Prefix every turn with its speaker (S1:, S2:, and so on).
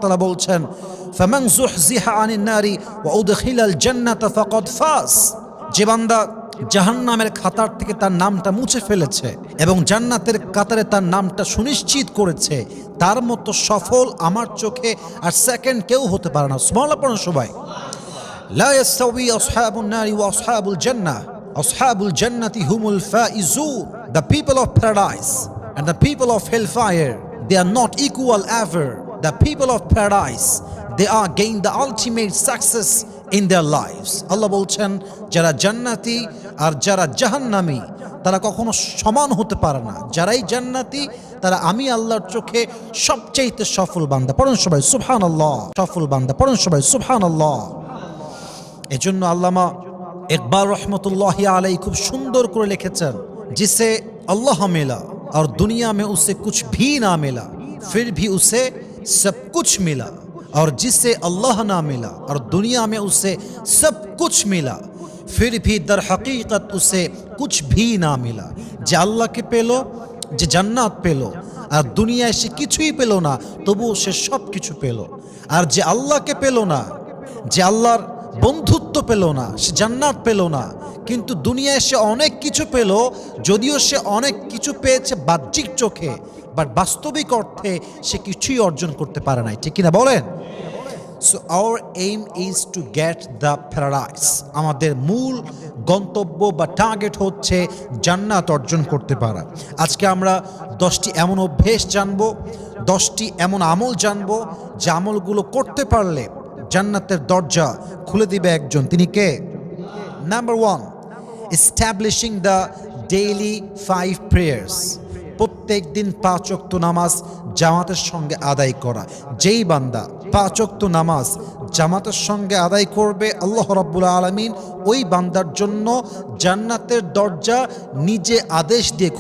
S1: তাআলা বলছেন ফামান যুহজিহা আনিন নারি ওয়া উদখিলাল জান্নাতা ফাকাদ ফাজ। যে বান্দা জাহান্নামের খাতার থেকে তার নামটা মুছে ফেলেছে এবং জান্নাতের কাতারে তার নামটা সুনিশ্চিত করেছে, তার মতো সফল আমার চোখে আর সেকেন্ড কেউ হতে পারে না। সুবহানাল্লাহ পড়ুন সবাই। লা ইয়াস্তাউই আসহাবুন নারি ওয়া আসহাবুল জান্নাহ, আসহাবুল জান্নাতি হুমুল Faizun. The people of paradise and the people of hellfire, they are not equal ever. The people of paradise, they are gain the ultimate success in their lives. আল্লাহ বলছেন যারা জান্নাতি আর যারা জাহান্নামী তারা কখনো সমান হতে পারে না। যারাই জান্নাতি তারা আমি আল্লাহর চোখে সবচেয়ে সফল বান্দা। পড়ুন সবাই সুবহানাল্লাহ। সফল বান্দা পড়ুন সবাই সুবহানাল্লাহ। এজন্য আল্লামা ইকবাল রহমতুল্লাহি আলাইহি খুব সুন্দর করে লিখেছেন, जिसे अल्लाह मिला और दुनिया में उसे कुछ भी ना मिला फिर भी उसे सब कुछ मिला, और जिसे अल्लाह ना मिला और दुनिया में उसे सब कुछ मिला फिर भी दर हकीकत उसे कुछ भी ना मिला। যে আল্লাহকে পেল, যে জান্নাত পেল, আর দুনিয়ায় সে কিছুই পেল না তবুও সে সব কিছু পেল। আর যে আল্লাহকে পেল না, যে আল্লাহর বন্ধুত্ব পেল না, সে জান্নাত পেল না, কিন্তু দুনিয়ায় সে অনেক কিছু পেল, যদিও সে অনেক কিছু পেয়েছে বাহ্যিক চোখে, বাট বাস্তবিক অর্থে সে কিছুই অর্জন করতে পারে নাই। ঠিক কিনা বলেন? So our aim is to get the paradise. আমাদের মূল গন্তব্য বা টার্গেট হচ্ছে জান্নাত অর্জন করতে পারা। আজকে আমরা 10টি এমন অভ্যেস জানবো, 10টি এমন আমল জানবো যে আমলগুলো করতে পারলে জান্নাতের দরজা খুলে দিবে একজন। তিনি কে? Number 1, establishing the daily 5 prayers. প্রত্যেক দিন 5 ওয়াক্ত নামাজ জামাতের সঙ্গে আদায় করা। যেই বান্দা 5 ওয়াক্ত নামাজ জামাতের সঙ্গে আদায় করবে, আল্লাহ রাব্বুল আলামিন ওই বান্দার জন্য জান্নাতের দরজা নিজে আদেশ দিয়ে